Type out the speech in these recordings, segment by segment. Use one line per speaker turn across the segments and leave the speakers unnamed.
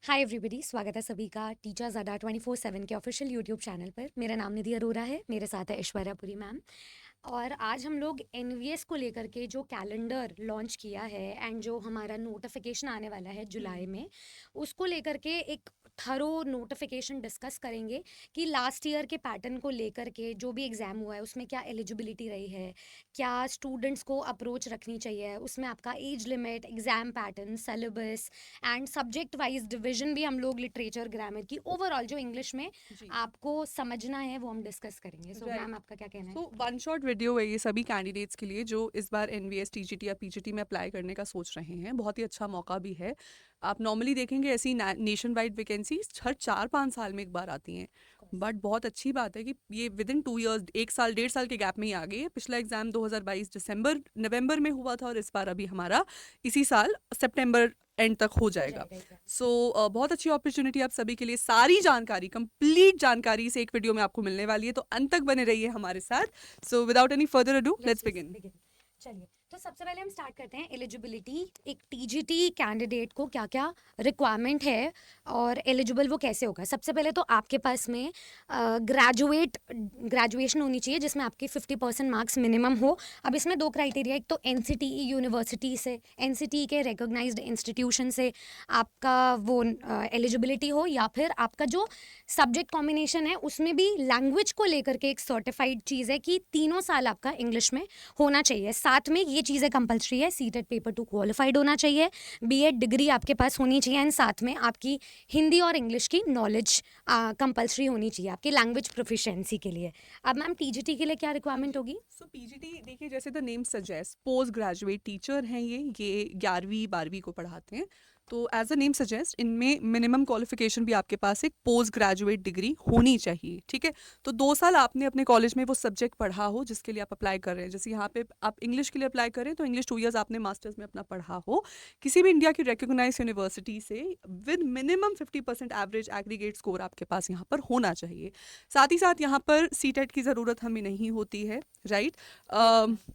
Hi everybody, स्वागत है सभी का टीचर्स अड्डा 24/7 के ऑफिशियल यूट्यूब चैनल पर। मेरा नाम निधि अरोरा है, मेरे साथ है ऐश्वर्या पुरी मैम। और आज हम लोग एनवीएस को लेकर के जो कैलेंडर लॉन्च किया है एंड जो हमारा नोटिफिकेशन आने वाला है जुलाई में, उसको लेकर के एक थरो नोटिफिकेशन डिस्कस करेंगे कि लास्ट ईयर के पैटर्न को लेकर के जो भी एग्ज़ाम हुआ है उसमें क्या एलिजिबिलिटी रही है, क्या स्टूडेंट्स को अप्रोच रखनी चाहिए, उसमें आपका age limit, exam pattern, syllabus and subject wise division भी हम लोग लिटरेचर ग्रामर की ओवरऑल जो इंग्लिश में
जी
आपको समझना है वो हम डिस्कस करेंगे। सो
राइट।
मैम आपका क्या कहना है?
तो वन शॉट वीडियो है ये सभी कैंडिडेट्स के लिए जो इस बार एनवीएस टीजीटी या पीजीटी में अप्लाई करने का सोच रहे हैं। बहुत ही अच्छा मौका भी है। आप नॉर्मली देखेंगे ऐसी नेशन वाइड वैकेंसीज हर 4-5 साल में एक बार आती हैं, बट बहुत अच्छी बात है कि ये विद इन 2 इयर्स, 1 साल 1.5 साल के गैप में ही आ गई है। पिछला एग्जाम 2022 दिसंबर नवंबर में हुआ था और इस बार अभी हमारा इसी साल सितंबर एंड तक हो
हो
जाएगा।
जाएगा एग्जाम।
सो बहुत अच्छी अपॉर्चुनिटी आप सभी के लिए। सारी जानकारी, कंप्लीट जानकारी इस एक वीडियो में आपको मिलने वाली है, तो अंत तक बने रहिए हमारे साथ। So without any further ado,
let's
let's
just
begin.
Begin. चलिए, तो सबसे पहले हम स्टार्ट करते हैं एलिजिबिलिटी। एक टीजीटी कैंडिडेट को क्या क्या रिक्वायरमेंट है और एलिजिबल वो कैसे होगा। सबसे पहले तो आपके पास में ग्रेजुएशन होनी चाहिए जिसमें आपके 50% मार्क्स मिनिमम हो। अब इसमें दो क्राइटेरिया, एक तो एनसीटीई यूनिवर्सिटी से, एनसीटीई के रिकॉग्नाइज्ड इंस्टीट्यूशन से आपका वो एलिजिबिलिटी हो, या फिर आपका जो सब्जेक्ट कॉम्बिनेशन है उसमें भी लैंग्वेज को लेकर के एक सर्टिफाइड चीज़ है कि 3 साल आपका इंग्लिश में होना चाहिए। साथ में ये चीज़ें कंपलसरी है, सीटेट पेपर 2 क्वालिफाइड होना चाहिए, बीएड डिग्री आपके पास होनी चाहिए एंड साथ में आपकी हिंदी और इंग्लिश की नॉलेज कंपलसरी होनी चाहिए आपकी लैंग्वेज प्रोफिशिएंसी के लिए। अब मैम टीजीटी के लिए क्या रिक्वायरमेंट होगी?
सो पीजीटी देखिए, जैसे the name suggest, post graduate teacher हैं ये 11वीं 12वीं को पढ़ाते हैं। तो एज अ नेम सजेस्ट, इनमें मिनिमम क्वालिफिकेशन भी आपके पास एक पोस्ट ग्रेजुएट डिग्री होनी चाहिए। ठीक है, तो 2 साल आपने अपने कॉलेज में वो सब्जेक्ट पढ़ा हो जिसके लिए आप अप्लाई कर रहे हैं। जैसे यहाँ पे आप इंग्लिश के लिए अप्लाई करें तो इंग्लिश 2 इयर्स आपने मास्टर्स में अपना पढ़ा हो किसी भी इंडिया की रिकॉग्नाइज यूनिवर्सिटी से, with minimum 50% average aggregate score आपके पास यहाँ पर होना चाहिए। साथ ही साथ यहाँ पर सीटेट की ज़रूरत हमें नहीं होती है, राइट।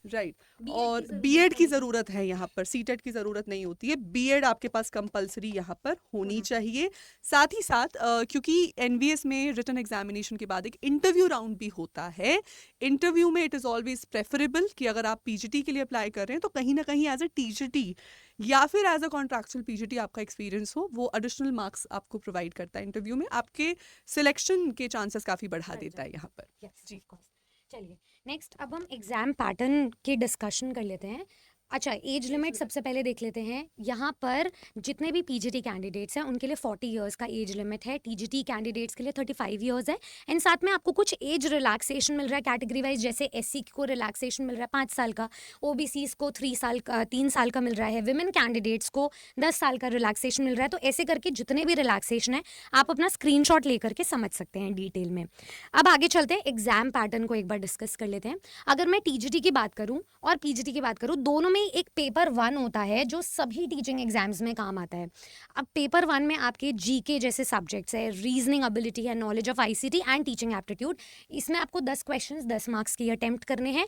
राइट।
बीएड की
और
जरूरत
बीएड की
पड़ेगी।
ज़रूरत है यहाँ पर, सीटेट की ज़रूरत नहीं होती है। बीएड आपके पास कंपलसरी यहाँ पर होनी
होना चाहिए।
चाहिए। साथ ही साथ क्योंकि एनवीएस में रिटन एग्जामिनेशन के बाद एक इंटरव्यू राउंड भी होता है। इंटरव्यू में इट इज़ ऑलवेज प्रेफरेबल कि अगर आप पीजीटी के लिए अप्लाई कर रहे हैं तो कहीं ना कहीं एज अ टीजीटी या फिर एज अ कॉन्ट्रैक्चुअल पीजीटी आपका एक्सपीरियंस हो, वो एडिशनल मार्क्स आपको प्रोवाइड करता है। इंटरव्यू में आपके सिलेक्शन के चांसेस काफ़ी बढ़ा
बढ़
देता है
जाएगा।
यहाँ पर।
यस,
जी।
Of course. चलिए, नेक्स्ट अब हम एग्जाम पैटर्न की डिस्कशन कर लेते हैं। अच्छा, एज
एज
लिमिट
लिमिट।
सबसे पहले देख लेते हैं। यहाँ पर जितने भी पीजीटी कैंडिडेट्स हैं उनके लिए 40 इयर्स का एज लिमिट है, टीजीटी कैंडिडेट्स के लिए 35 इयर्स है एंड साथ में आपको कुछ एज रिलैक्सेशन मिल रहा है कैटेगरी वाइज। जैसे एससी को रिलैक्सेशन मिल रहा है 5 साल का, ओबीसीज को 3 साल का मिल रहा है, विमेन कैंडिडेट्स को 10 साल का रिलैक्सेशन मिल रहा है। तो ऐसे करके जितने भी रिलैक्सेशन है आप अपना स्क्रीनशॉट लेकर के समझ सकते हैं डिटेल में। अब आगे चलते हैं, एग्जाम पैटर्न को एक बार डिस्कस कर लेते हैं। अगर मैं टीजीटी की बात करूं और पीजीटी की बात करूं, दोनों में एक पेपर 1 होता है जो सभी टीचिंग एग्जाम्स में काम आता है। अब पेपर 1 में आपके जीके जैसे सब्जेक्ट्स है, रीजनिंग एबिलिटी है, knowledge of ICT and teaching aptitude. इसमें आपको 10 क्वेश्चंस 10 मार्क्स के अटेम्प्ट करने हैं।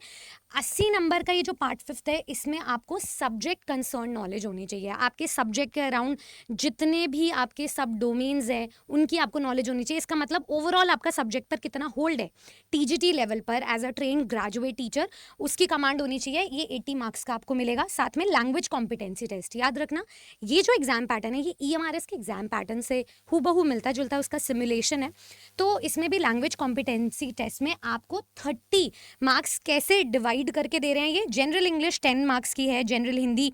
80 नंबर का ये जो पार्ट 5th है, इसमें आपको सब्जेक्ट कंसर्न नॉलेज होनी चाहिए। आपके सब्जेक्ट के अराउंड जितने भी आपके सब डोमेन्स हैं उनकी आपको नॉलेज होनी चाहिए। इसका मतलब ओवरऑल आपका सब्जेक्ट पर कितना होल्ड है टीजीटी लेवल पर as a train graduate teacher, उसकी कमांड होनी चाहिए। ये 80 मार्क्स का आपको मिलेगा। साथ में लैंग्वेज कॉम्पिटेंसी टेस्ट, याद रखना ये जो एग्जाम पैटर्न है ये ईएमआरएस के एग्जाम पैटर्न से हूबहू मिलता जुलता उसका सिमुलेशन है। तो इसमें भी लैंग्वेज कॉम्पिटेंसी टेस्ट में आपको 30 मार्क्स कैसे डिवाइड करके दे रहे हैं। ये जनरल इंग्लिश 10 मार्क्स की है, जनरल हिंदी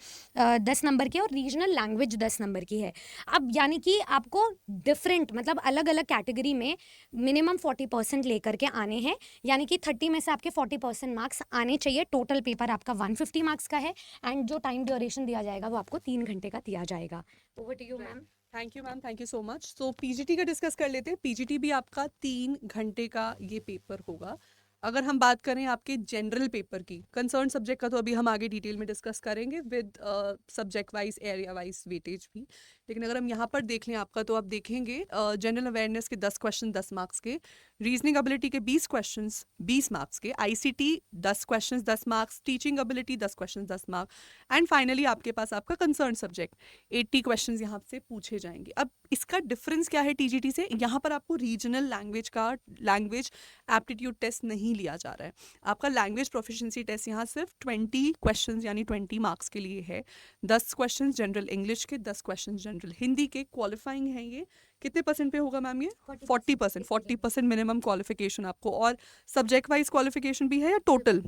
10 नंबर की और रीजनल लैंग्वेज 10 नंबर की है। अब यानी कि आपको डिफरेंट मतलब अलग अलग कैटेगरी में मिनिमम 40% लेकर के आने हैं, यानी कि 30 में से आपके 40% मार्क्स आने चाहिए। टोटल पेपर आपका 150 मार्क्स का है एंड जो टाइम ड्यूरेशन दिया जाएगा वो आपको 3 घंटे का दिया जाएगा। Over to you ma'am.
Thank you ma'am, thank you so much. So PGT का डिस्कस कर लेते हैं। पीजीटी भी आपका 3 घंटे का ये पेपर होगा। अगर हम बात करें आपके जनरल पेपर की, कंसर्न सब्जेक्ट का तो अभी हम आगे डिटेल में डिस्कस करेंगे with subject wise area wise weightage भी। लेकिन अगर हम यहाँ पर देख लें आपका, तो आप देखेंगे जनरल अवेयरनेस के 10 क्वेश्चन 10 मार्क्स के, रीजनिंग एबिलिटी के 20 क्वेश्चन 20 मार्क्स के, ICT 10 question 10 marks, teaching ability 10 question 10 marks and finally आपके पास आपका कंसर्न सब्जेक्ट 80 क्वेश्चन यहाँ से पूछे जाएंगे। अब इसका डिफरेंस क्या है टीजीटी से? यहाँ पर आपको रीजनल लैंग्वेज एप्टीट्यूड टेस्ट नहीं लिया जा रहा है। आपका लैंग्वेज प्रोफिशिएंसी टेस्ट यहाँ सिर्फ 20 क्वेश्चंस यानी 20 मार्क्स के लिए है। 10 क्वेश्चंस जनरल इंग्लिश के, 10 क्वेश्चंस जनरल हिंदी के। क्वालिफाइंग है ये कितने परसेंट पे होगा मैम? ये 40%। 40% मिनिमम क्वालिफिकेशन आपको। और सब्जेक्ट वाइज क्वालिफिकेशन भी है या टोटल?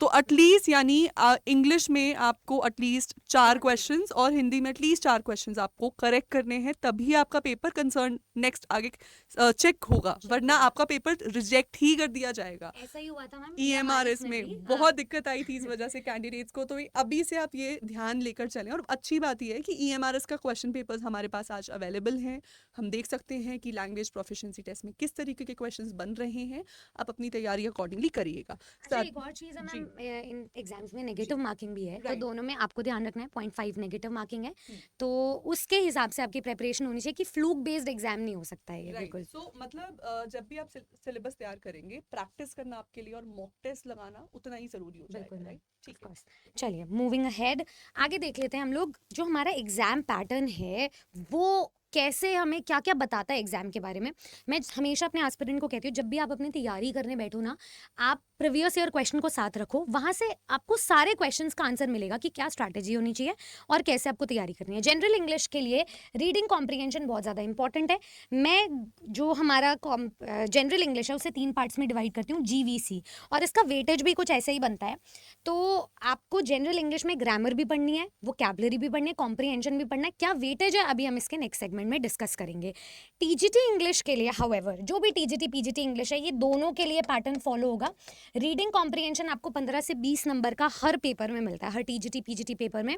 तो एटलीस्ट यानी इंग्लिश में आपको एटलीस्ट 4 क्वेश्चंस और हिंदी में एटलीस्ट 4 क्वेश्चंस आपको करेक्ट करने हैं, तभी आपका पेपर कंसर्न नेक्स्ट आगे चेक होगा, वरना आपका पेपर रिजेक्ट ही कर दिया जाएगा।
ऐसा ही हुआ था मैम
EMRS में बहुत दिक्कत आई थी इस वजह से कैंडिडेट्स को। तो अभी से आप ये ध्यान लेकर चलें। और अच्छी बात यह है कि EMRS का क्वेश्चन पेपर्स हमारे पास आज अवेलेबल हैं। हम देख सकते हैं कि लैंग्वेज प्रोफिशिएंसी टेस्ट में किस तरीके के क्वेश्चंस बन रहे हैं। आप अपनी तैयारी अकॉर्डिंगली करिएगा।
अच्छा, एक और चीज़ है मैम, इन एग्जाम्स में नेगेटिव मार्किंग भी है, तो
Right.
दोनों में आपको ध्यान रखना है। 0.5 नेगेटिव मार्किंग है, तो उसके हिसाब से आपकी प्रेपरेशन होनी चाहिए कि फ्लूक बेस्ड एग्जाम नहीं हो सकता है ये। बिल्कुल।
सो मतलब जब भी आप सिलेबस तैयार करेंगे, प्रैक्टिस करना आपके लिए और मॉक टेस्ट लगाना उतना ही जरूरी हो
बिल्कुल
जाएगा।
मैम,
राइट, ठीक
ऑफ
है।
कोर्स। चलिए मूविंग अहेड, आगे देख लेते हैं हम लोग जो हमारा एग्जाम पैटर्न है वो कैसे हमें क्या क्या बताता है एग्जाम के बारे में। मैं हमेशा अपने एस्पिरेंट को कहती हूँ, जब भी आप अपनी तैयारी करने बैठो ना, आप प्रीवियस ईयर क्वेश्चन को साथ रखो, वहाँ से आपको सारे क्वेश्चंस का आंसर मिलेगा कि क्या स्ट्रैटेजी होनी चाहिए और कैसे आपको तैयारी करनी है। जनरल इंग्लिश के लिए रीडिंग कॉम्प्रिहेंशन बहुत ज़्यादा इंपॉर्टेंट है। मैं जो हमारा जनरल इंग्लिश है उसे 3 पार्ट्स में डिवाइड करती हूँ, GVC, और इसका वेटेज भी कुछ ऐसे ही बनता है। तो आपको जनरल इंग्लिश में ग्रामर भी पढ़नी है, वोकैबुलरी भी पढ़नी है, कॉम्प्रिहेंशन भी पढ़ना है। क्या वेटेज है अभी हम इसके नेक्स्ट सेगमेंट में डिस्कस करेंगे। टीजीटी इंग्लिश के लिए हाउएवर, जो भी टीजीटी पीजीटी इंग्लिश है, ये दोनों के लिए पैटर्न फॉलो होगा। रीडिंग कॉम्प्रिहेंशन आपको 15 से 20 नंबर का हर पेपर में मिलता है, हर टीजीटी पीजीटी पेपर में।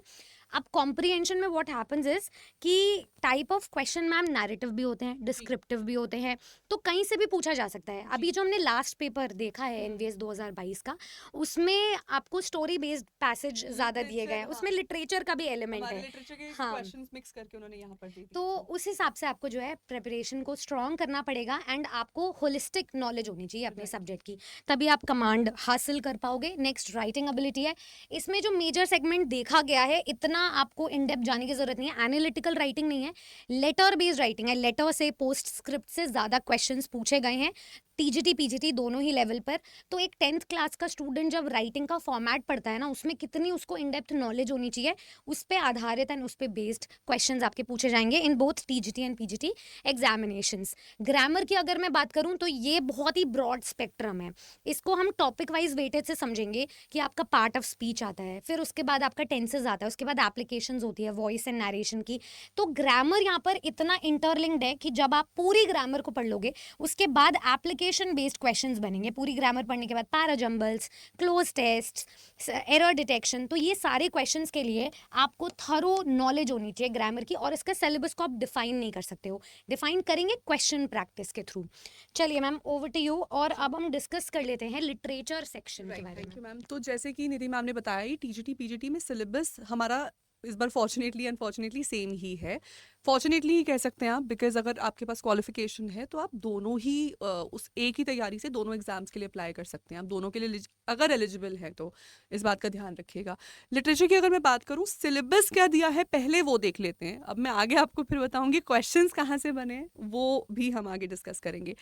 अब कॉम्प्रिहेंशन में व्हाट हैपेंस इज कि type of question ma'am narrative भी होते हैं, डिस्क्रिप्टिव भी होते हैं, तो कहीं से भी पूछा जा सकता है। अभी जो हमने लास्ट पेपर देखा है एनवीएस 2022 का, उसमें आपको स्टोरी बेस्ड पैसेज ज्यादा दिए गए हैं, उसमें लिटरेचर का भी एलिमेंट है।
लिटरेचर के
हाँ।
क्वेश्चंस मिक्स करके उन्होंने यहाँ पर दे दिए।
तो उस हिसाब से आपको जो है प्रिपरेशन को स्ट्रॉन्ग करना पड़ेगा, एंड आपको होलिस्टिक नॉलेज होनी चाहिए अपने सब्जेक्ट की, तभी आप कमांड हासिल कर पाओगे। नेक्स्ट राइटिंग एबिलिटी है। इसमें जो मेजर सेगमेंट देखा गया है, इतना आपको इन डेप्थ जाने की जरूरत नहीं है। एनालिटिकल राइटिंग नहीं है, लेटर बेस्ड राइटिंग है। लेटर से, पोस्ट स्क्रिप्ट से ज्यादा क्वेश्चंस पूछे गए हैं टीजीटी पीजीटी दोनों ही लेवल पर। तो एक 10th क्लास का स्टूडेंट जब राइटिंग का फॉर्मेट पढ़ता है ना, उसमें कितनी उसको इन डेप्थ नॉलेज होनी चाहिए, उस पे आधारित एंड उस पे बेस्ड क्वेश्चंस आपके पूछे जाएंगे in both TGT and PGT examinations. Grammar की अगर मैं बात करूं तो ये बहुत ही ब्रॉड स्पेक्ट्रम है। इसको हम टॉपिक वाइज वेटेज से समझेंगे कि आपका पार्ट ऑफ स्पीच आता है, फिर उसके बाद आपका टेंसेज आता है, उसके बाद एप्लीकेशंस होती है वॉइस एंड नरेशन की। तो ग्रामर यहाँ पर इतना इंटरलिंक्ड है कि जब आप पूरी ग्रामर को पढ़ लोगे, उसके बाद एप्लीकेशन बेस्ड क्वेश्चंस बनेंगे। पूरी ग्रामर पढ़ने के बाद parajumbles, cloze test, error detection, तो ये सारे क्वेश्चंस के लिए आपको थरो नॉलेज होनी चाहिए ग्रामर की, और इसका सिलेबस को आप डिफाइन नहीं कर सकते हो, डिफाइन करेंगे क्वेश्चन प्रैक्टिस के थ्रू। चलिए मैम, ओवर टू यू, और अब हम डिस्कस कर लेते हैं लिटरेचर सेक्शन के बारे
थैंक यू
में।
मैम। तो जैसे कि निधि मैम ने बताया, टीजीटी पीजीटी में सिलेबस हमारा इस बार फॉर्चुनेटली अनफॉर्चुनेटली सेम ही है। फॉर्चुनेटली ही कह सकते हैं आप, बिकॉज अगर आपके पास क्वालिफिकेशन है तो आप दोनों ही उस एक ही तैयारी से दोनों एग्जाम्स के लिए अप्लाई कर सकते हैं। आप दोनों के लिए अगर एलिजिबल है तो इस बात का ध्यान रखिएगा। लिटरेचर की अगर मैं बात करूँ, सिलेबस क्या दिया है पहले वो देख लेते हैं। अब मैं आगे आपको फिर बताऊंगी क्वेश्चंस कहाँ से बने, वो भी हम आगे डिस्कस करेंगे।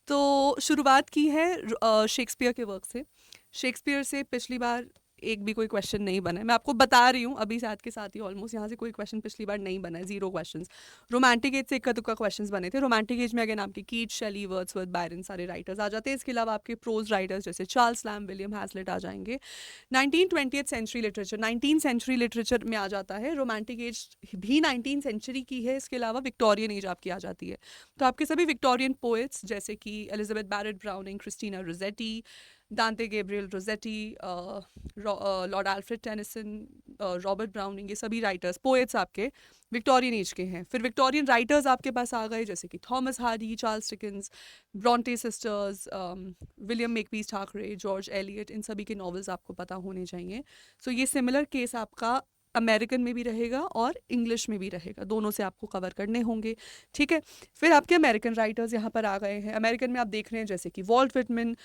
तो शुरुआत की है शेक्सपियर के वर्क से। शेक्सपियर से पिछली बार एक भी कोई क्वेश्चन नहीं बना है, मैं आपको बता रही हूँ अभी साथ के साथ ही। ऑलमोस्ट यहाँ से कोई क्वेश्चन पिछली बार नहीं बना है, 0 क्वेश्चंस। रोमांटिक एज से इक्का दुक्का क्वेश्चंस बने थे। रोमांटिक एज में अगेन आपके कीट, शेली, वर्ड्सवर्थ, बायरन सारे राइटर्स आ जाते हैं। इसके अलावा आपके प्रोज राइटर्स जैसे चार्ल्स लैम्ब, विलियम हैजलिट आ जाएंगे। 19th-20th century literature, 19th century literature में आ जाता है। रोमांटिक एज भी 19th सेंचुरी की है। इसके अलावा विक्टोरियन एज आपकी आ जाती है। तो आपके सभी विक्टोरियन पोएट्स जैसे कि Elizabeth Barrett Browning, Christina Rossetti, Dante Gabriel Rossetti, Lord Alfred Tennyson, Robert Browning, ये सभी राइटर्स पोएट्स आपके विक्टोरियन एज के हैं। फिर विक्टोरियन राइटर्स आपके पास आ गए जैसे कि Thomas Hardy, Charles Dickens, Bronte sisters, William Makepeace Thackeray, George Eliot, इन सभी के नॉवेल्स आपको पता होने चाहिए। सो ये सिमिलर केस आपका अमेरिकन में भी रहेगा और इंग्लिश में भी रहेगा, दोनों से आपको कवर करने होंगे। ठीक है, फिर आपके अमेरिकन राइटर्स यहाँ पर आ गए हैं। अमेरिकन में आप देख रहे हैं जैसे कि वॉल्ट विटमैन,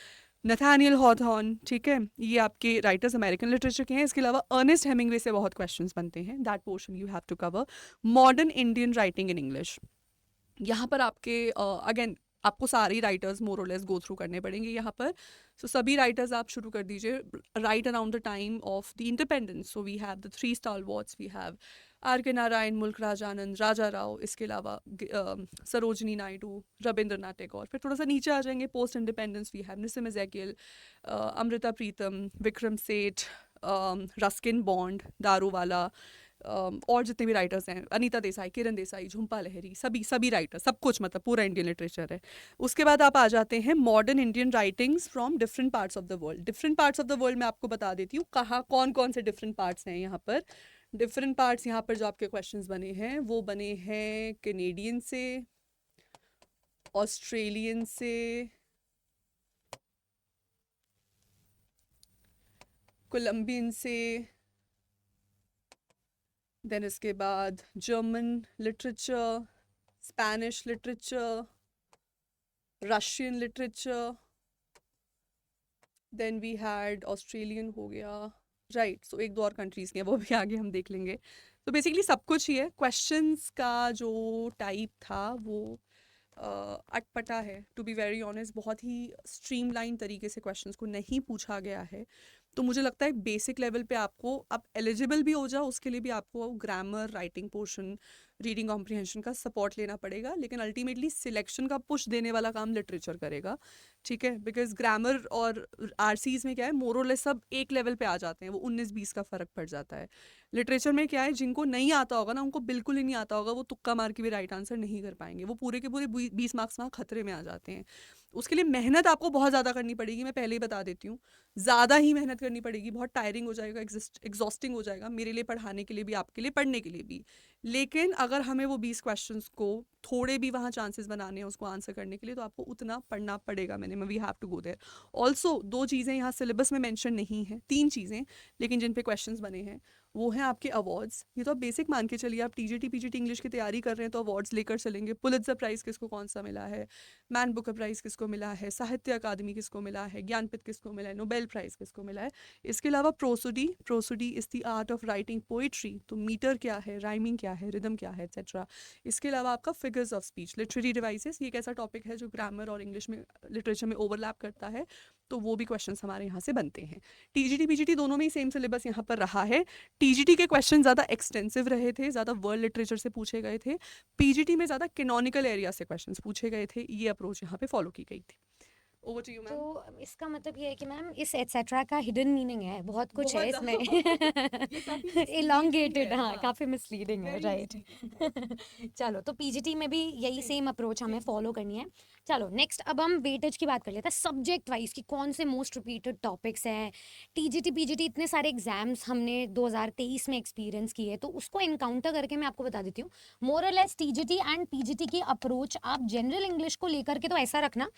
नथानियल हॉथॉर्न, ठीक है, ये आपके राइटर्स अमेरिकन लिटरेचर के हैं। इसके अलावा अर्नेस्ट हेमिंग्वे से बहुत क्वेश्चंस बनते हैं, that portion you have to cover. Modern Indian writing in English, यहाँ पर आपके अगेन आपको सारे राइटर्स मोर और लेस गो थ्रू करने पड़ेंगे यहाँ पर. सो सभी राइटर्स आप शुरू कर दीजिए right around the time of the independence. So we have the 3 stalwarts. We have R K Narayan, मुल्क राज आनंद, राजा राव, इसके अलावा सरोजनी नायडू, रविंद्रनाथ टैगोर. फिर थोड़ा सा नीचे आ जाएंगे post independence. We have Nissim Ezekiel, Amrita Pritam, Vikram Seth, Ruskin bond, Daruwalla, और जितने भी राइटर्स हैं, अनीता देसाई, किरण देसाई, झुम्पा लहरी, सभी राइटर, सब कुछ, मतलब पूरा इंडियन लिटरेचर है. उसके बाद आप आ जाते हैं modern Indian writings from different parts of the world. Different parts of the world मैं आपको बता देती हूँ कहाँ कौन कौन से डिफरेंट पार्ट्स हैं. यहाँ पर डिफरेंट पार्ट्स, यहाँ पर जो आपके क्वेश्चंस बने हैं वो बने हैं कैनेडियन से, ऑस्ट्रेलियन से, कोलंबियन से, देन इसके बाद German literature, Spanish literature, Russian literature, then we had Australian हो गया, राइट. सो एक दो और कंट्रीज़ के हैं, वो भी आगे हम देख लेंगे. तो बेसिकली सब कुछ ही है. क्वेश्चंस का जो टाइप था वो अटपटा है, टू बी वेरी ऑनेस्ट. बहुत ही स्ट्रीमलाइन तरीके से क्वेश्चंस को नहीं पूछा गया है. तो मुझे लगता है बेसिक लेवल पे आपको, आप एलिजिबल भी हो जाओ उसके लिए भी आपको grammar, writing portion, reading comprehension का सपोर्ट लेना पड़ेगा. लेकिन अल्टीमेटली सिलेक्शन का पुश देने वाला काम लिटरेचर करेगा, ठीक है. बिकॉज ग्रामर और आरसीज में क्या है, मोर और लेस सब एक लेवल पे आ जाते हैं, वो 19-20 का फ़र्क पड़ जाता है. लिटरेचर में क्या है, जिनको नहीं आता होगा ना, उनको बिल्कुल ही नहीं आता होगा, वो तुक्का मार के भी राइट आंसर नहीं कर पाएंगे. वो पूरे के पूरे 20 मार्क्स वहाँ खतरे में आ जाते हैं. उसके लिए मेहनत आपको बहुत ज़्यादा करनी पड़ेगी, मैं पहले ही बता देती हूँ. ज़्यादा ही मेहनत करनी पड़ेगी, बहुत टायरिंग हो जाएगा, एग्जॉस्टिंग हो जाएगा, मेरे लिए पढ़ाने के लिए भी, आपके लिए पढ़ने के लिए भी. लेकिन अगर हमें वो 20 क्वेश्चंस को थोड़े भी वहाँ चांसेस बनाने हैं उसको आंसर करने के लिए, तो आपको उतना पढ़ना पड़ेगा minimum. We have to go there. Also 2 चीज़ें यहाँ सिलेबस में मेंशन नहीं है, 3 चीज़ें, लेकिन जिन पे क्वेश्चंस बने हैं वो हैं आपके अवार्ड्स. ये तो आप बेसिक मान के चलिए, आप टीजीटी पीजीटी इंग्लिश की तैयारी कर रहे हैं तो अवार्ड्स लेकर चलेंगे. पुलित्जर प्राइज़ किसको कौन सा मिला है, मैन बुकर प्राइज़ किसको मिला है, साहित्य अकादमी किसको मिला है, ज्ञानपीठ किसको मिला है, नोबेल प्राइज़ किसको मिला है. इसके अलावा prosody is the art of writing poetry. तो मीटर क्या है, राइमिंग क्या है, रिदम क्या है, एक्सेट्रा. इसके अलावा आपका figures of speech, literary devices, ये एक ऐसा टॉपिक है जो ग्रामर और इंग्लिश में, लिटरेचर में ओवरलैप करता है. तो वो भी क्वेश्चंस हमारे यहाँ से बनते हैं. टीजीटी पीजीटी दोनों में ही सेम सिलेबस यहाँ पर रहा है. टीजीटी के क्वेश्चन ज़्यादा एक्सटेंसिव रहे थे, ज़्यादा वर्ल्ड लिटरेचर से पूछे गए थे. पीजीटी में ज़्यादा कैनोनिकल एरिया से क्वेश्चंस पूछे गए थे. ये अप्रोच यहाँ पे फॉलो की गई थी. Over to you ma'am.
तो इसका मतलब ये है कि मैम इस एटसेट्रा का हिडन मीनिंग है, बहुत कुछ है
बहुत
इसमें.
ये काफी misleading
इलोंगेटेड,
है,
हाँ,
हाँ.
काफ़ी मिसलीडिंग है,
वेरी
राइट.
misleading.
चलो, तो पीजीटी में भी यही
जी.
सेम अप्रोच हमें
जी.
फॉलो करनी है. चलो नेक्स्ट, अब हम वेटेज की बात कर लेते हैं सब्जेक्ट वाइज कि कौन से मोस्ट रिपीटेड टॉपिक्स हैं. टीजीटी पीजीटी इतने सारे एग्जाम्स हमने 2023 में एक्सपीरियंस किए, तो उसको इनकाउंटर करके मैं आपको बता देती हूँ. मोर और लेस टीजीटी एंड पीजीटी की अप्रोच आप जनरल इंग्लिश को लेकर के तो ऐसा रखना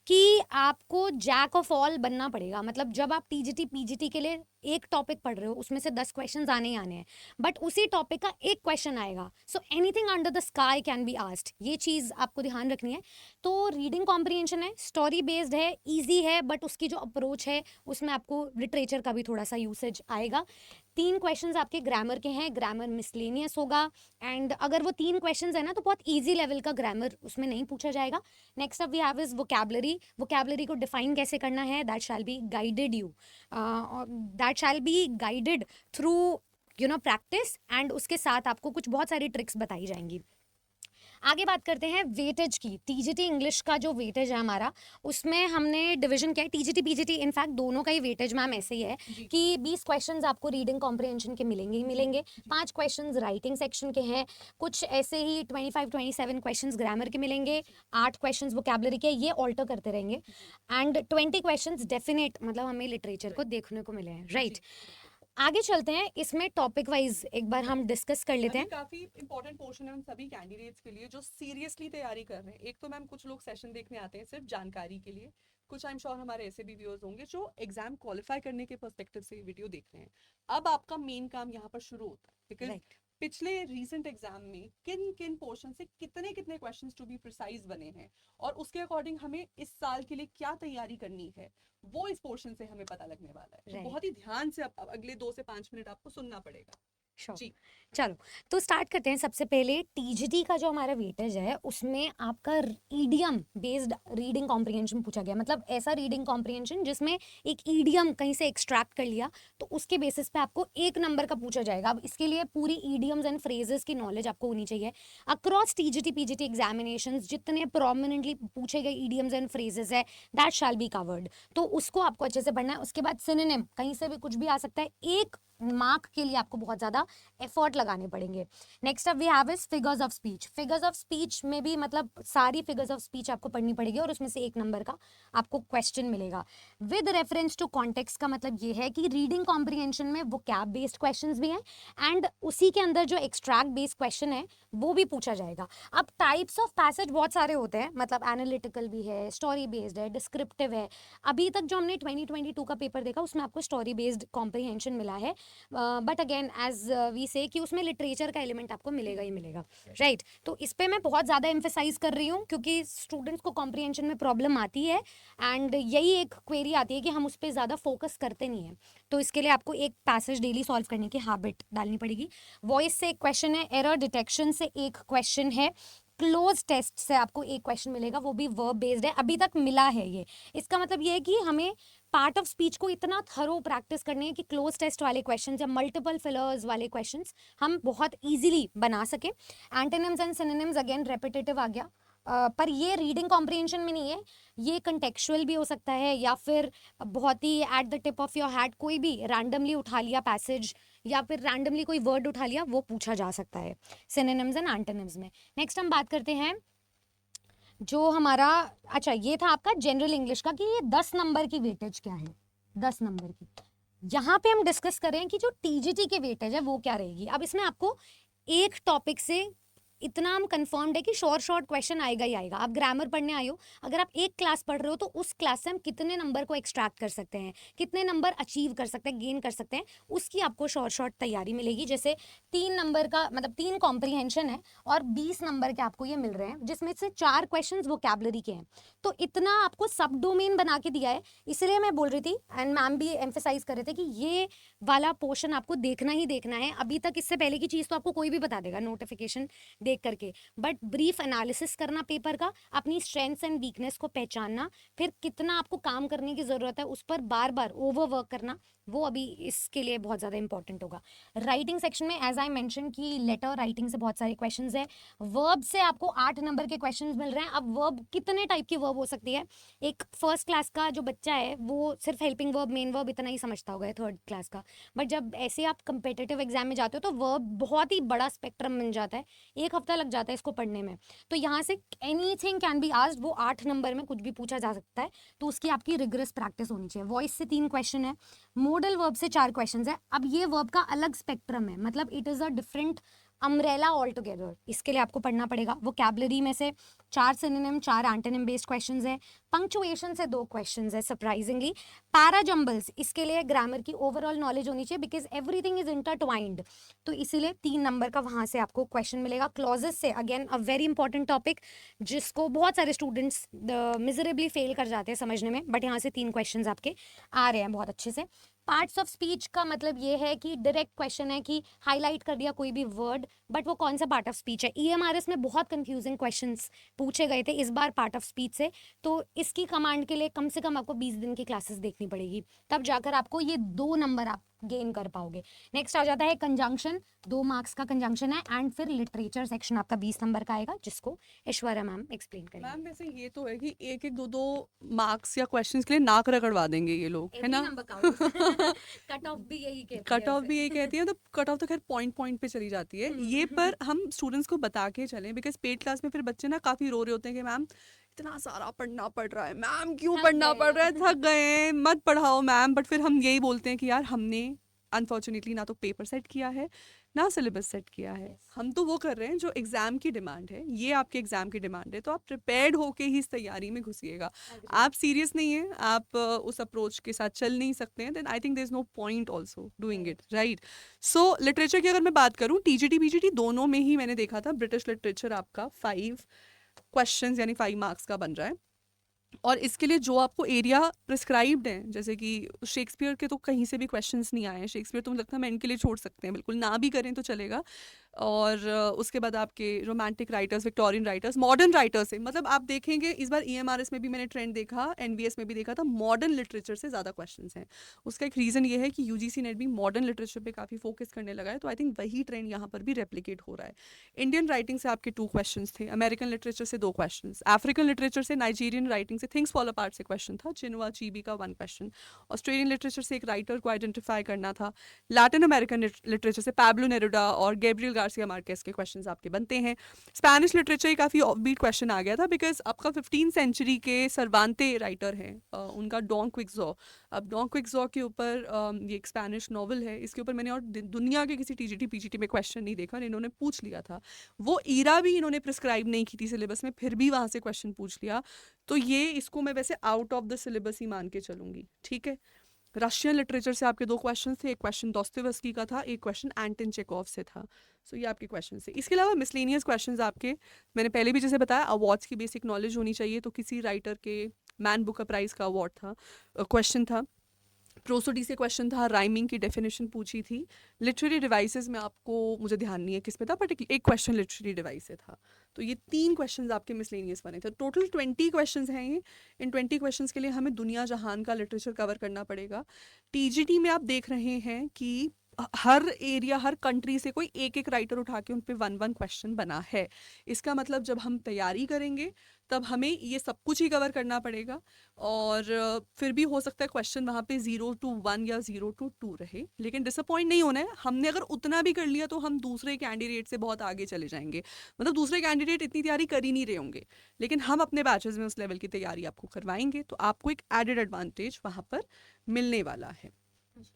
कि आपको जैक ऑफ ऑल बनना पड़ेगा. मतलब जब आप टीजीटी पीजीटी के लिए एक टॉपिक पढ़ रहे हो, उसमें से 10 क्वेश्चंस आने ही आने हैं, बट उसी टॉपिक का एक क्वेश्चन आएगा. So anything under the sky can be asked. ये चीज़ आपको ध्यान रखनी है. तो रीडिंग कॉम्प्रिहेंशन है, स्टोरी बेस्ड है, ईजी है, बट उसकी जो अप्रोच है उसमें आपको लिटरेचर का भी थोड़ा सा यूसेज आएगा. 3 क्वेश्चंस आपके ग्रामर के हैं, ग्रामर मिसलेनियस होगा. एंड अगर वो 3 क्वेश्चंस है ना, तो बहुत ईजी लेवल का ग्रामर उसमें नहीं पूछा जाएगा. Next up we have is vocabulary. Vocabulary को डिफाइन कैसे करना है, that shall be guided you, that shall be guided through practice. And उसके साथ आपको कुछ बहुत सारी ट्रिक्स बताई जाएंगी. आगे बात करते हैं वेटेज की. टीजीटी इंग्लिश का जो वेटेज है हमारा, उसमें हमने डिवीजन किया है. टीजीटी पीजीटी इनफैक्ट दोनों का ही वेटेज मैम ऐसे ही है
जी.
कि 20 क्वेश्चंस आपको रीडिंग कॉम्प्रिहेंशन के मिलेंगे ही मिलेंगे, 5 क्वेश्चंस राइटिंग सेक्शन के हैं, कुछ ऐसे ही 25-27 क्वेश्चंस ग्रामर के मिलेंगे, 8 क्वेश्चंस वोकैबुलरी के, ये ऑल्टर करते रहेंगे. एंड 20 क्वेश्चंस डेफिनेट, मतलब हमें लिटरेचर को देखने को मिले हैं, राइट. आगे चलते हैं, इसमें टॉपिक वाइज एक बार हम डिस्कस कर लेते
अभी
हैं.
काफी इंपॉर्टेंट पोर्शन है उन सभी कैंडिडेट्स के लिए जो सीरियसली तैयारी कर रहे हैं. एक तो मैम कुछ लोग सेशन देखने आते हैं सिर्फ जानकारी के लिए, कुछ आई एम श्योर हमारे ऐसे भी व्यूअर्स होंगे जो एग्जाम क्वालिफाई करने के पर्सपेक्टिव से वीडियो देख रहे हैं. अब आपका मेन काम यहाँ पर शुरू होता है, बिकॉज
राइट.
पिछले रीसेंट एग्जाम में किन किन पोर्शन से कितने कितने क्वेश्चंस टू बी प्रिसाइज बने हैं, और उसके अकॉर्डिंग हमें इस साल के लिए क्या तैयारी करनी है, वो इस पोर्शन से हमें पता लगने वाला है. तो
Right.
बहुत ही ध्यान से अब अगले 2 से 5 मिनट आपको सुनना पड़ेगा.
श्योर।
जी।
चलो, तो स्टार्ट करते हैं। सबसे पहले टीजीटी का जो हमारा वेटेज है उसमें आपका ईडियम बेस्ड रीडिंग कॉम्प्रिहेंशन पूछा गया, मतलब ऐसा रीडिंग कॉम्प्रिहेंशन जिसमें एक ईडियम कहीं से एक्सट्रैक्ट कर लिया, तो उसके बेसिस पे आपको 1 नंबर का पूछा जाएगा। अब इसके लिए पूरी ईडियम्स एंड फ्रेजेस की नॉलेज आपको होनी चाहिए। अक्रॉस टीजीटी पीजीटी एग्जामिनेशंस जितने प्रोमिनेंटली पूछे गए ईडियम्स एंड फ्रेजेस है, दैट शैल बी कवर्ड, तो उसको आपको अच्छे से पढ़ना है। उसके बाद सिनोनिम, कहीं से भी कुछ भी आ सकता है, 1 मार्क के लिए आपको बहुत ज़्यादा एफर्ट लगाने पड़ेंगे। Next up we have is figures of speech. Figures of speech में भी मतलब सारी फिगर्स ऑफ स्पीच आपको पढ़नी पड़ेगी और उसमें से 1 नंबर का आपको क्वेश्चन मिलेगा। विद रेफरेंस टू कॉन्टेक्स्ट का मतलब ये है कि रीडिंग कॉम्प्रिहेंशन में वो कैप बेस्ड क्वेश्चंस भी हैं एंड उसी के अंदर जो एक्सट्रैक्ट बेस्ड क्वेश्चन है वो भी पूछा जाएगा। अब टाइप्स ऑफ पैसेज बहुत सारे होते हैं, मतलब एनालिटिकल भी है, स्टोरी बेस्ड है, डिस्क्रिप्टिव है। अभी तक जो हमने 2022 का पेपर देखा उसमें आपको स्टोरी बेस्ड कॉम्प्रिहेंशन मिला है, बट अगेन एज वी से कि उसमें लिटरेचर का एलिमेंट आपको मिलेगा ही मिलेगा, राइट। तो इस पे मैं बहुत ज़्यादा एम्फेसाइज कर रही हूँ क्योंकि स्टूडेंट्स को कॉम्प्रिहेंशन में प्रॉब्लम आती है एंड यही एक क्वेरी आती है कि हम उस पर ज़्यादा फोकस करते नहीं हैं। तो इसके लिए आपको एक पैसेज डेली सॉल्व करने की हैबिट डालनी पड़ेगी। वॉइस से एक क्वेश्चन है, एरर डिटेक्शन से एक क्वेश्चन है, क्लोज टेस्ट से आपको एक क्वेश्चन मिलेगा, वो भी वर्ब बेस्ड है, अभी तक मिला है ये। इसका मतलब ये है कि हमें पार्ट ऑफ स्पीच को इतना थरो प्रैक्टिस करनी है कि क्लोज टेस्ट वाले क्वेश्चंस या मल्टीपल फिलर्स वाले क्वेश्चंस हम बहुत इजीली बना सके। Antonyms and synonyms again repetitive आ गया, पर ये रीडिंग कॉम्प्रिहेंशन में नहीं है, ये कंटेक्चुअल भी हो सकता है या फिर बहुत ही at the tip of your head कोई भी रैंडमली उठा लिया पैसेज या फिर रैंडमली कोई वर्ड उठा लिया, वो पूछा जा सकता है सिनोनिम्स एंड एंटोनिम्स में। नेक्स्ट हम बात करते हैं जो हमारा, अच्छा ये था आपका जनरल इंग्लिश का कि ये 10 नंबर की वेटेज क्या है, 10 नंबर की। यहाँ पे हम डिस्कस करें कि जो टीजीटी के वेटेज है वो क्या रहेगी। अब इसमें आपको एक टॉपिक से इतना हम कंफर्म्ड है कि शॉर्ट क्वेश्चन आएगा ही आएगा। आप ग्रामर पढ़ने आए हो, अगर आप एक क्लास पढ़ रहे हो तो उस क्लास से हम कितने नंबर को एक्सट्रैक्ट कर सकते हैं, कितने नंबर अचीव कर सकते हैं, गेन कर सकते हैं, उसकी आपको शॉर्ट तैयारी मिलेगी। जैसे 3 नंबर का मतलब 3 कॉम्प्रिहेंशन है और 20 नंबर के आपको ये मिल रहे हैं, जिसमें से 4 क्वेश्चन वोकैबुलरी के हैं। तो इतना आपको सब डोमेन बना के दिया है, इसलिए मैं बोल रही थी एंड मैम भी एम्फेसाइज कर रहे थे कि ये वाला पोर्शन आपको देखना ही देखना है। अभी तक इससे पहले की चीज़ तो आपको कोई भी बता देगा नोटिफिकेशन देख करके, बट ब्रीफ एनालिसिस करना पेपर का, अपनी स्ट्रेंथ्स एंड वीकनेस को पहचानना, फिर कितना आपको काम करने की ज़रूरत है उस पर बार बार ओवर वर्क करना, वो अभी इसके लिए बहुत ज़्यादा इंपॉर्टेंट होगा। राइटिंग सेक्शन में एज आई मेंशन कि लेटर राइटिंग से बहुत सारे क्वेश्चंस है। वर्ब से आपको 8 नंबर के क्वेश्चंस मिल रहे हैं। अब वर्ब कितने टाइप की वर्ब हो सकती है, एक फर्स्ट क्लास का जो बच्चा है वो सिर्फ हेल्पिंग वर्ब मेन वर्ब इतना ही समझता होगा, थर्ड क्लास का, बट जब ऐसे आप कंपेटिटिव एग्जाम में जाते हो तो वर्ब बहुत ही बड़ा स्पेक्ट्रम बन जाता है, 1 हफ्ता लग जाता है इसको पढ़ने में। तो यहाँ say anything can be asked, वो 8 नंबर में कुछ भी पूछा जा सकता है, तो उसकी आपकी रिगरस प्रैक्टिस होनी चाहिए। वॉइस से 3 क्वेश्चन है, मोडल वर्ब से 4 क्वेश्चन है। अब ये वर्ब का अलग स्पेक्ट्रम है, मतलब it is a different umbrella all together, इसके लिए आपको पढ़ना पड़ेगा। वोकैबुलरी में से 4 सिनोनिम 4 एंटोनिम बेस्ड क्वेश्चंस है। पंक्चुएशन से 2 क्वेश्चंस है सरप्राइजिंगली। पैराजम्बल्स, इसके लिए ग्रामर की ओवरऑल नॉलेज होनी चाहिए बिकॉज एवरीथिंग इज इंटरट्वाइंड, तो इसीलिए 3 नंबर का वहाँ से आपको क्वेश्चन मिलेगा। क्लॉजेस से again a very important topic जिसको बहुत सारे स्टूडेंट्स मिजरेबली फेल कर जाते हैं समझने में, बट यहाँ से 3 क्वेश्चन आपके आ रहे हैं बहुत अच्छे से। पार्ट्स ऑफ स्पीच का मतलब ये है कि डायरेक्ट क्वेश्चन है कि हाईलाइट कर दिया कोई भी वर्ड, बट वो कौन सा पार्ट ऑफ स्पीच है। ईएमआरएस में बहुत कंफ्यूजिंग क्वेश्चंस पूछे गए थे इस बार पार्ट ऑफ स्पीच से, तो इसकी कमांड के लिए कम से कम आपको 20 दिन की क्लासेस देखनी पड़ेगी, तब जाकर आपको ये 2 नंबर आप गेन कर पाओगे। नेक्स्ट आ जाता है कंजंक्शन, 2 मार्क्स का कंजंक्शन है, एंड फिर लिटरेचर सेक्शन आपका 20 नंबर का आएगा जिसको ऐश्वर्या मैम एक्सप्लेन करेंगे।
मैम वैसे ये तो है कि एक एक दो दो मार्क्स या क्वेश्चंस के लिए नाक रगड़वा देंगे ये लोग, है
एवरी
ना।
नंबर काउंट्स, कट ऑफ भी यही कहती है
कट ऑफ
उसे।
भी यही कहती है, तो कट ऑफ तो खैर पॉइंट पॉइंट पे चली जाती है ये, पर हम स्टूडेंट्स को बता के चलें, बिकॉज पेड क्लास में फिर बच्चे ना काफ़ी रो रहे होते हैं कि मैम इतना सारा पढ़ना पड़ रहा है, मैम क्यों
थक
पढ़ना
गए
पड़ रहा है,
हैं।
थक गए हैं, मत पढ़ाओ मैम। बट फिर हम यही बोलते हैं कि यार हमने अनफॉर्चुनेटली ना तो पेपर सेट किया है ना सिलेबस सेट किया है,
Yes.
हम तो वो कर रहे हैं जो एग्ज़ाम की डिमांड है, ये आपके एग्ज़ाम की डिमांड है, तो आप प्रिपेयर्ड होके ही इस तैयारी में घुसिएगा।
Agree.
आप सीरियस नहीं हैं, आप उस अप्रोच के साथ चल नहीं सकते हैं, then I think there is no point also doing it, right. So literature की अगर मैं बात करूं, टीजीटी पीजीटी दोनों में ही मैंने देखा था ब्रिटिश लिटरेचर आपका 5 क्वेश्चंस यानी 5 मार्क्स का बन रहा है। और इसके लिए जो आपको एरिया प्रिस्क्राइब्ड है, जैसे कि शेक्सपियर के तो कहीं से भी क्वेश्चंस नहीं आए हैं, शेक्सपियर तो मुझे लगता है मैं इनके लिए छोड़ सकते हैं, बिल्कुल ना भी करें तो चलेगा। और उसके बाद आपके romantic writers, Victorian writers, modern writers है, मतलब आप देखेंगे इस बार ईएमआरएस में भी मैंने ट्रेंड देखा, एनबीएस में भी देखा था, मॉडर्न लिटरेचर से ज़्यादा क्वेश्चंस हैं। उसका एक रीज़न ये है कि यूजीसी नेट भी मॉडर्न लिटरेचर पे काफ़ी फोकस करने लगा है, तो आई थिंक वही ट्रेंड यहाँ पर भी रेप्लिकेट हो रहा है। इंडियन राइटिंग से आपके 2 क्वेश्चंस थे, अमेरिकन लिटरेचर से 2 क्वेश्चंस, अफ्रीकन लिटरेचर से, नाइजीरियन राइटिंग से थिंग्स फॉल अपार्ट से क्वेश्चन था, चिनुआ चीबी का 1 क्वेश्चन, ऑस्ट्रेलियन लिटरेचर से एक राइटर को आइडेंटिफाई करना था, लैटिन अमेरिकन लिटरेचर से पैब्लो नेरुडा और गैब्रियल गार्सिया मार्केस के क्वेश्चंस आपके बनते हैं। स्पेनिश लिटरेचर काफ़ी ऑफबीट क्वेश्चन आ गया था, बिकॉज आपका 15 सेंचुरी के सर्वांते राइटर हैं, उनका डॉन क्विक्सो। अब डॉन क्विक्सो के ऊपर ये एक स्पेनिश नॉवल है, इसके ऊपर मैंने और दुनिया के किसी टीजीटी पीजीटी में क्वेश्चन नहीं देखा, इन्होंने पूछ लिया था। वो ईरा भी इन्होंने प्रिस्क्राइब नहीं की थी सिलेबस में, फिर भी वहाँ से क्वेश्चन पूछ लिया। तो ये इसको मैं वैसे आउट ऑफ द सिलेबस ही मान के चलूँगी, ठीक है। रशियन लिटरेचर से आपके 2 क्वेश्चन थे, एक क्वेश्चन दोस्तोयेव्स्की का था, एक क्वेश्चन एंटन चेकोव से था। सो ये आपके क्वेश्चन थे। इसके अलावा मिसलेनियस क्वेश्चंस आपके, मैंने पहले भी जैसे बताया, अवार्ड्स की बेसिक नॉलेज होनी चाहिए, तो किसी राइटर के मैन बुकर प्राइज़ का अवार्ड था, क्वेश्चन था। प्रोसोडी से क्वेश्चन था, राइमिंग की डेफिनेशन पूछी थी। लिटरेरी डिवाइसेस में आपको, मुझे ध्यान नहीं है किस में था, बट एक क्वेश्चन लिटरेरी डिवाइस से था। तो ये 3 क्वेश्चंस आपके मिसलेनियस बने थे। टोटल 20 क्वेश्चंस हैं ये। इन 20 क्वेश्चंस के लिए हमें दुनिया जहान का लिटरेचर कवर करना पड़ेगा। टीजीटी में आप देख रहे हैं कि हर एरिया, हर कंट्री से कोई एक राइटर उठा के उन पे 1 क्वेश्चन बना है। इसका मतलब जब हम तैयारी करेंगे तब हमें ये सब कुछ ही कवर करना पड़ेगा, और फिर भी हो सकता है क्वेश्चन वहाँ पे 0 to 1 या 0 to 2 रहे, लेकिन डिसअपॉइंट नहीं होना है। हमने अगर उतना भी कर लिया तो हम दूसरे कैंडिडेट से बहुत आगे चले जाएंगे, मतलब दूसरे कैंडिडेट इतनी तैयारी कर ही नहीं रहे होंगे, लेकिन हम अपने बैचेस में उस लेवल की तैयारी आपको करवाएंगे, तो आपको एक एडेड एडवांटेज वहाँ पर मिलने वाला है।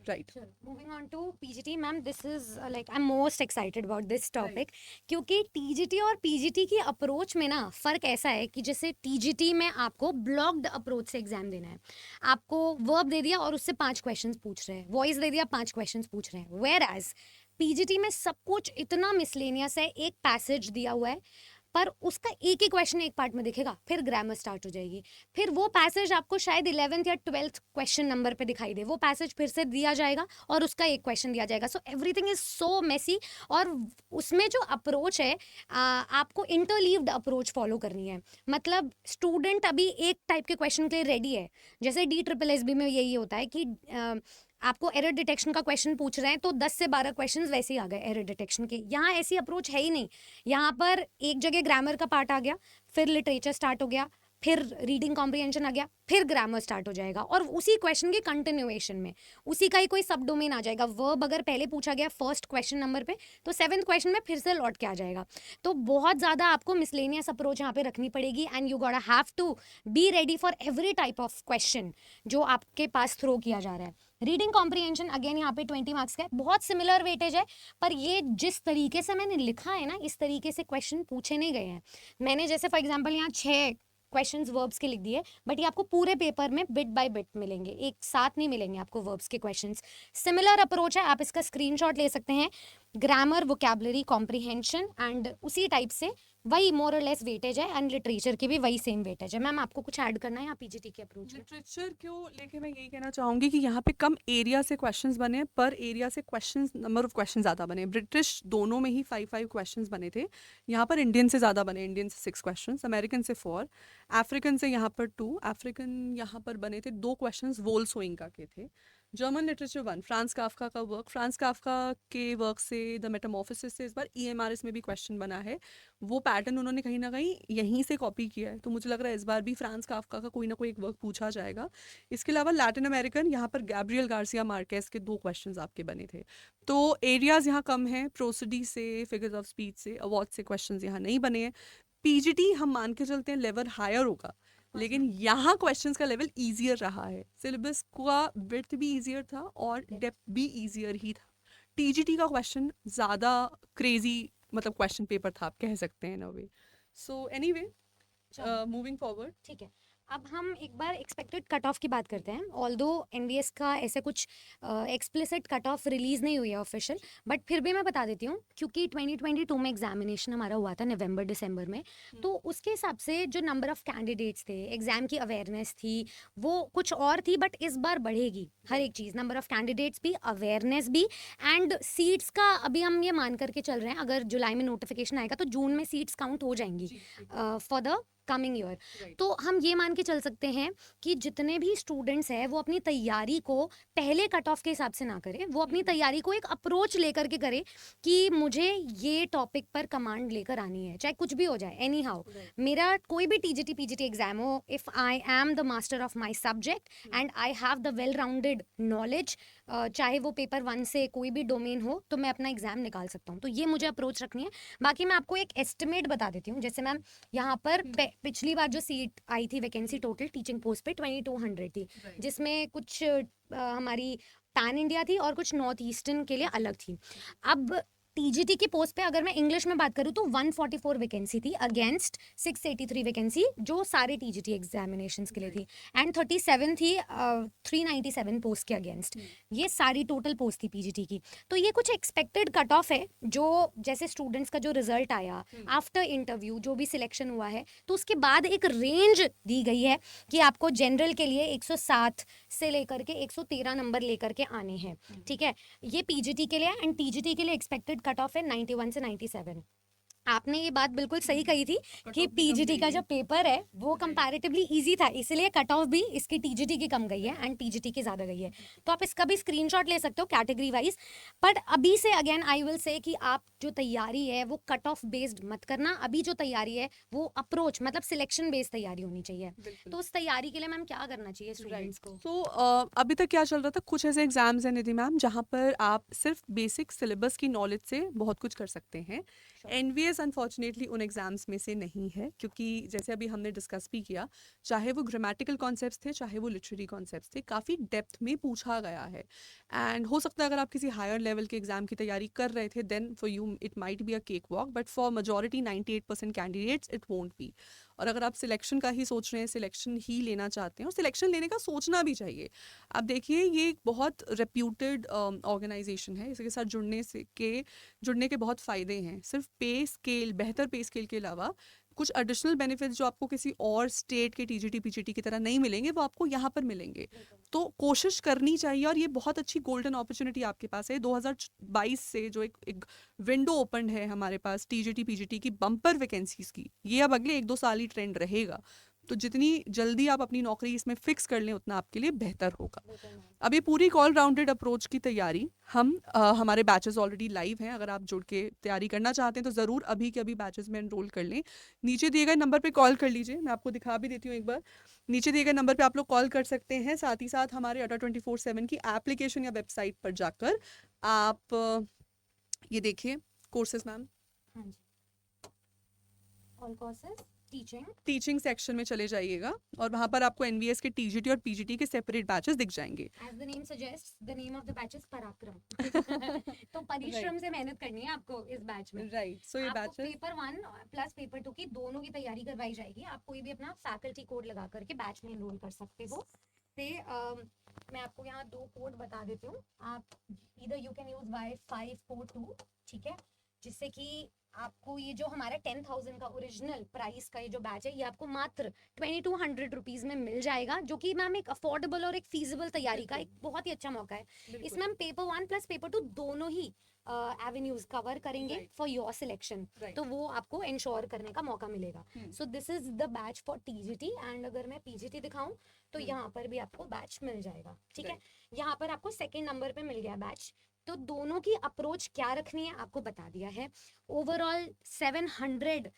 Right.
Sure. Moving on to PGT, ma'am this is like I am most excited about this topic, क्योंकि टीजीटी और पीजीटी की अप्रोच में ना फ़र्क ऐसा है कि जैसे टीजीटी में आपको ब्लॉक्ड अप्रोच से एग्जाम देना है, आपको वर्ब दे दिया और उससे 5 क्वेश्चंस पूछ रहे हैं, वॉइस दे दिया 5 क्वेश्चंस पूछ रहे हैं, वेयर एज पीजीटी में सब कुछ इतना मिसलेनियस है, एक पैसेज दिया हुआ है पर उसका एक ही क्वेश्चन एक पार्ट में दिखेगा, फिर ग्रामर स्टार्ट हो जाएगी, फिर वो पैसेज आपको शायद 11th या 12th क्वेश्चन नंबर पे दिखाई दे, वो पैसेज फिर से दिया जाएगा और उसका एक क्वेश्चन दिया जाएगा। So everything is so messy, और उसमें जो अप्रोच है आपको इंटरलीव्ड अप्रोच फॉलो करनी है। मतलब स्टूडेंट अभी एक टाइप के क्वेश्चन के लिए रेडी है, जैसे DSSB में यही होता है कि आपको एरर डिटेक्शन का क्वेश्चन पूछ रहे हैं तो 10 से 12 क्वेश्चंस वैसे ही आ गए एरर डिटेक्शन के। यहाँ ऐसी अप्रोच है ही नहीं, यहाँ पर एक जगह ग्रामर का पार्ट आ गया, फिर लिटरेचर स्टार्ट हो गया, फिर रीडिंग कॉम्प्रिहेंशन आ गया, फिर ग्रामर स्टार्ट हो जाएगा, और उसी क्वेश्चन के कंटिन्यूएशन में उसी का ही कोई सब डोमेन आ जाएगा। वर्ब अगर पहले पूछा गया फर्स्ट क्वेश्चन नंबर पे, तो 7th क्वेश्चन में फिर से लौट के आ जाएगा। तो बहुत ज़्यादा आपको मिसलेनियस अप्रोच यहाँ पे रखनी पड़ेगी, and you got have to be ready for every type of question जो आपके पास थ्रो किया जा रहा है। रीडिंग कॉम्प्रिहेंशन अगेन यहाँ पे 20 मार्क्स का है, बहुत सिमिलर वेटेज है, पर ये जिस तरीके से मैंने लिखा है ना, इस तरीके से क्वेश्चन पूछे नहीं गए हैं। मैंने जैसे फॉर एग्जांपल यहाँ 6 क्वेश्चंस वर्ब्स के लिख दिए, बट ये आपको पूरे पेपर में बिट बाय बिट मिलेंगे, एक साथ नहीं मिलेंगे आपको वर्ब्स के क्वेश्चंस। सिमिलर अप्रोच है, आप इसका स्क्रीनशॉट ले सकते हैं। ग्रामर, वोकैबुलरी, कॉम्प्रिहेंशन, एंड उसी टाइप से वही मोर और लेस वेटेज है, एंड लिटरेचर की भी वही सेम वेटेज है। मैम आपको कुछ ऐड करना है यहाँ पीजीटी के अप्रोच में?
लिटरेचर क्यों लेके मैं यही कहना चाहूँगी कि यहाँ पे कम एरिया से क्वेश्चंस बने, पर एरिया से क्वेश्चंस, नंबर ऑफ क्वेश्चन ज़्यादा बने। ब्रिटिश दोनों में ही 5 क्वेश्चंस बने थे, यहाँ पर इंडियन से ज़्यादा बने, इंडियन से 6 क्वेश्चंस, अमेरिकन से 4, अफ्रीकन से यहाँ पर 2, अफ्रीकन यहाँ पर बने थे 2 क्वेश्चंस वोल सोइंका के थे। जर्मन लिटरेचर 1, फ्रांस काफ्का का वर्क, फ्रांस काफ्का के वर्क से द मेटामॉर्फोसिस से इस बार ईएमआरएस में भी क्वेश्चन बना है, वो पैटर्न उन्होंने कहीं ना कहीं यहीं से कॉपी किया है, तो मुझे लग रहा है इस बार भी फ्रांस काफ्का का कोई ना कोई एक वर्क पूछा जाएगा। इसके अलावा लैटिन अमेरिकन, यहाँ पर गैब्रियल गार्सिया मार्केस के 2 क्वेश्चंस आपके बने थे। तो एरियाज यहाँ कम है, प्रोसिडी से, फिगर्स ऑफ स्पीच से, अवार्ड से क्वेश्चंस यहाँ नहीं बने हैं। पीजीटी हम मान के चलते हैं लेवल हायर होगा, लेकिन यहाँ क्वेश्चंस का लेवल ईजियर रहा है, सिलेबस का विड्थ भी ईजियर था और डेप्थ भी ईजियर ही था। टीजीटी का क्वेश्चन ज़्यादा क्रेजी, मतलब क्वेश्चन पेपर था, आप कह सकते हैं in a way. So anyway, moving forward.
ठीक है, अब हम एक बार एक्सपेक्टेड कट ऑफ की बात करते हैं। ऑल्दो एनवीएस का ऐसे कुछ एक्सप्लिसिट कट ऑफ रिलीज नहीं हुई है ऑफिशियल, बट फिर भी मैं बता देती हूँ क्योंकि 2022 में एग्जामिनेशन हमारा हुआ था नवंबर दिसंबर में, तो उसके हिसाब से जो नंबर ऑफ कैंडिडेट्स थे, एग्जाम की अवेयरनेस थी, वो कुछ और थी, बट इस बार बढ़ेगी हर एक चीज़, नंबर ऑफ कैंडिडेट्स भी, अवेयरनेस भी, एंड सीट्स का अभी हम ये मान करके चल रहे हैं अगर जुलाई में नोटिफिकेशन आएगा तो जून में सीट्स काउंट हो जाएंगी for the coming year.
Right
तो हम ये मान के चल सकते हैं कि जितने भी स्टूडेंट्स हैं वो अपनी तैयारी को पहले कट ऑफ के हिसाब से ना करें, वो अपनी तैयारी को एक अप्रोच लेकर के करें कि मुझे ये टॉपिक पर कमांड लेकर आनी है, चाहे कुछ भी हो जाए, एनी हाउ।
राइट
मेरा कोई भी टीजीटी पीजीटी एग्जाम हो, if I am the master of my subject and I have the well rounded knowledge, चाहे वो पेपर 1 से कोई भी डोमेन हो, तो मैं अपना एग्जाम निकाल सकता हूँ। तो ये मुझे अप्रोच रखनी है। बाकी मैं आपको एक एस्टिमेट बता देती हूँ। जैसे मैम यहाँ पर पिछली बार जो सीट आई थी वैकेंसी टोटल टीचिंग पोस्ट पे 2200 थी,
राइट
जिसमें कुछ हमारी पैन इंडिया थी और कुछ नॉर्थ ईस्टर्न के लिए अलग थी। अब टीजीटी की पोस्ट पे अगर मैं इंग्लिश में बात करूँ तो 144 वैकेंसी थी अगेंस्ट 683 वैकेंसी जो सारे टीजीटी एग्जामिनेशंस के लिए थी, एंड 37 थी 397 पोस्ट के अगेंस्ट। ये सारी टोटल पोस्ट थी पीजीटी की। तो ये कुछ एक्सपेक्टेड कट ऑफ है जो जैसे स्टूडेंट्स का जो रिजल्ट आया आफ्टर इंटरव्यू, जो भी सिलेक्शन हुआ है, तो उसके बाद एक रेंज दी गई है कि आपको जनरल के लिए 107 से लेकर के 113 नंबर लेकर के आने हैं। ठीक है, ये पीजीटी के लिए, एंड टीजीटी के लिए एक्सपेक्टेड कट ऑफ है 91 से 97। आपने ये बात बिल्कुल सही कही थी कि पीजीटी का जो पेपर है वो कंपैरेटिवली इजी था, इसलिए कट ऑफ भी इसकी टीजीटी की कम गई है एंड टीजीटी की ज़्यादा गई है। तो आप इसका भी स्क्रीनशॉट ले सकते हो कैटेगरी वाइज। बट अभी से अगेन आई विल से कि आप जो तैयारी है वो कट ऑफ बेस्ड मत करना। अभी जो तैयारी है वो अप्रोच मतलब सिलेक्शन बेस्ड तैयारी होनी चाहिए।
बिल्कुल
तो उस तैयारी के लिए मैम क्या करना चाहिए
राइट
स्टूडेंट्स को?
सो अभी तक क्या चल रहा था, कुछ ऐसे एग्जाम्स हैं निधि मैम जहाँ पर आप सिर्फ बेसिक सिलेबस की नॉलेज से बहुत कुछ कर सकते हैं। एनवीएस अनफॉर्चुनेटली उन एग्जाम्स में से नहीं है, क्योंकि जैसे अभी हमने डिस्कस भी किया, चाहे वो ग्रामेटिकल कॉन्सेप्ट्स थे चाहे वो लिटरेरी कॉन्सेप्ट्स थे, काफ़ी डेप्थ में पूछा गया है। एंड हो सकता है अगर आप किसी हायर लेवल के एग्जाम की तैयारी कर रहे थे then for you it might be a cake walk, but for majority 98% candidates it won't be. और अगर आप सिलेक्शन का ही सोच रहे हैं, सिलेक्शन ही लेना चाहते हैं, और सिलेक्शन लेने का सोचना भी चाहिए। आप देखिए ये एक बहुत रेप्यूटेड ऑर्गेनाइजेशन है, इसके साथ जुड़ने के बहुत फ़ायदे हैं। सिर्फ पे स्केल, बेहतर पे स्केल के अलावा कुछ एडिशनल बेनिफिट्स जो आपको किसी और स्टेट के टीजीटी पीजीटी की तरह नहीं मिलेंगे वो आपको यहाँ पर मिलेंगे। तो कोशिश करनी चाहिए, और ये बहुत अच्छी गोल्डन अपॉर्चुनिटी आपके पास है। 2022 से जो एक विंडो ओपन है हमारे पास टीजीटी पीजीटी की बम्पर वैकेंसीज की, ये अब अगले 1-2 साल ही ट्रेंड रहेगा। तो जितनी जल्दी आप अपनी नौकरी इसमें फिक्स कर लें उतना आपके लिए बेहतर होगा। अब ये पूरी ऑल राउंडेड अप्रोच की तैयारी हमारे बैचेस ऑलरेडी लाइव हैं। अगर आप जुड़ के तैयारी करना चाहते हैं तो ज़रूर अभी के अभी बैचेस में एनरोल कर लें। नीचे दिए गए नंबर पे कॉल कर लीजिए, मैं आपको दिखा भी देती हूँ एक बार। नीचे दिए गए नंबर पे आप लोग कॉल कर सकते हैं। साथ ही साथ हमारे अड्डा 24/7 की एप्लीकेशन या वेबसाइट पर जाकर आप ये देखिए कोर्सेज मैम,
हाँ जी, all courses teaching.
Teaching section में चले जाइएगा और वहाँ पर आपको एनवीएस के टीजीटी और पीजीटी के सेपरेट बैचेस दिख जाएंगे।
As the name suggests, the name of the batch is पराक्रम। तो परिश्रम से मेहनत करनी है आपको इस बैच में।
राइट सो ये
आपको
बैचेस
पेपर 1 प्लस पेपर 2 की दोनों की तैयारी करवाई जाएगी। आप कोई भी अपना फैकल्टी कोड लगा करके बैच में एनरोल कर सकते हो। से मैं आपको यहाँ 2 कोड बता देती हूँ। आप इधर यू कैन यूज Y542, ठीक है, जिससे कि आपको ये जो हमारा 10,000 का ओरिजिनल प्राइस का ये जो बैच है ये आपको मात्र 2200 रुपीज में मिल जाएगा, जो कि मैम एक अफोर्डेबल और एक फीजिबल तैयारी का एक बहुत ही अच्छा मौका है। इसमें हम पेपर 1 प्लस पेपर 2 दोनों ही एवेन्यूज कवर करेंगे
Right.
For your selection.
Right.
तो वो आपको इंश्योर करने का मौका मिलेगा। So this is the batch for TGT. And अगर मैं पीजीटी दिखाऊं तो यहाँ पर भी आपको बैच मिल जाएगा, ठीक है। यहाँ पर आपको सेकंड नंबर पे मिल गया बैच। तो दोनों की अप्रोच क्या रखनी है आपको बता दिया है। ओवरऑल 700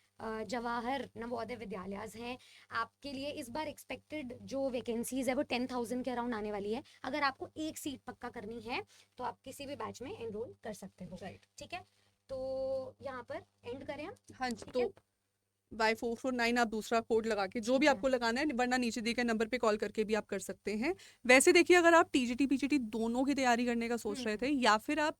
जवाहर नवोदय विद्यालय हैं आपके लिए। इस बार एक्सपेक्टेड जो वैकेंसीज है वो 10,000 के अराउंड आने वाली है। अगर आपको एक सीट पक्का करनी है तो आप किसी भी बैच में एनरोल कर सकते हो,
राइट।
ठीक है। तो यहाँ पर एंड करें हम,
हाँ जी,
ठीक है?
तो Y449 आप दूसरा कोड लगा के जो भी आपको लगाना है, वरना नीचे दिए गए नंबर पे कॉल करके भी आप कर सकते हैं। वैसे देखिए अगर आप टीजीटी पीजीटी दोनों की तैयारी करने का सोच रहे थे या फिर आप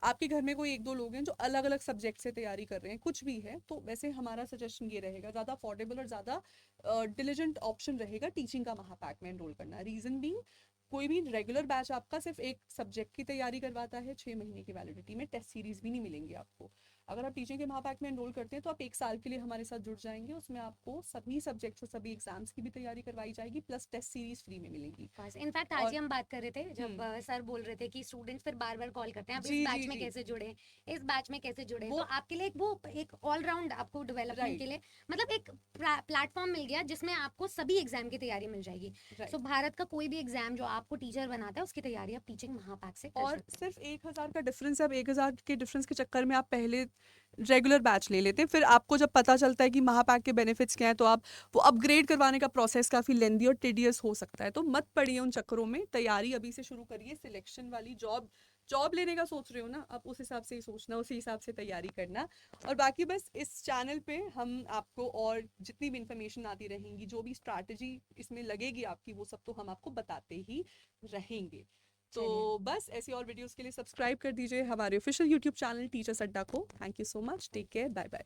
आपके घर में कोई 1-2 लोग हैं जो अलग-अलग सब्जेक्ट से तैयारी कर रहे हैं, कुछ भी है, तो वैसे हमारा सजेशन ये रहेगा, ज़्यादा अफोर्डेबल और ज़्यादा डिलिजेंट ऑप्शन रहेगा टीचिंग का महापैक में एनरोल करना। रीज़न बीइंग, कोई भी रेगुलर बैच आपका सिर्फ एक सब्जेक्ट की तैयारी करवाता है 6 महीने की वैलिडिटी में, टेस्ट सीरीज भी नहीं मिलेंगी आपको। अगर आप टीचिंग के महापैक में एनरोल करते हैं तो आप 1 साल के लिए हमारे साथ जुड़ जाएंगे, उसमें आपको सभी सब्जेक्ट्स और सभी एग्जाम्स की भी तैयारी करवाई जाएगी, प्लस टेस्ट सीरीज फ्री में मिलेगी।
बस इनफैक्ट आज
और
ही हम बात कर रहे थे जब
हम्म,
सर बोल रहे थे कि स्टूडेंट्स फिर बार बार कॉल करते हैं अब इस
जी
बैच
जी
में
जी,
कैसे जुड़े, इस बैच में कैसे जुड़े,
वो
तो आपके लिए वो एक ऑलराउंड आपको डेवलपमेंट के
राइट
लिए मतलब एक प्लेटफॉर्म मिल गया जिसमें आपको सभी एग्जाम की तैयारी मिल जाएगी।
राइट।
सो भारत का कोई भी एग्जाम जो आपको टीचर बनाता है उसकी तैयारी आप टीचिंग महापैक से कर
और
सकते
सिर्फ 1,000 का डिफरेंस है, अब 1,000 के डिफरेंस के चक्कर में आप पहले रेगुलर बैच ले लेते हैं, फिर आपको जब पता चलता है कि महापैक के बेनिफिट्स क्या हैं तो आप वो अपग्रेड करवाने का प्रोसेस काफ़ी लेंदी और टिडियस हो सकता है, तो मत पड़िए उन चक्करों में, तैयारी अभी से शुरू करिए। सिलेक्शन वाली जॉब जॉब लेने का सोच रहे हो ना, आप उस हिसाब से ही सोचना, उसी हिसाब से तैयारी करना। और बाकी बस इस चैनल पे हम आपको और जितनी भी इंफॉर्मेशन आती रहेंगी, जो भी स्ट्रैटेजी इसमें लगेगी आपकी, वो सब तो हम आपको बताते ही रहेंगे। तो
चलिए
बस ऐसी और वीडियोस के लिए सब्सक्राइब कर दीजिए हमारे official YouTube channel teachers Adda को। Thank you so much, take care, bye bye.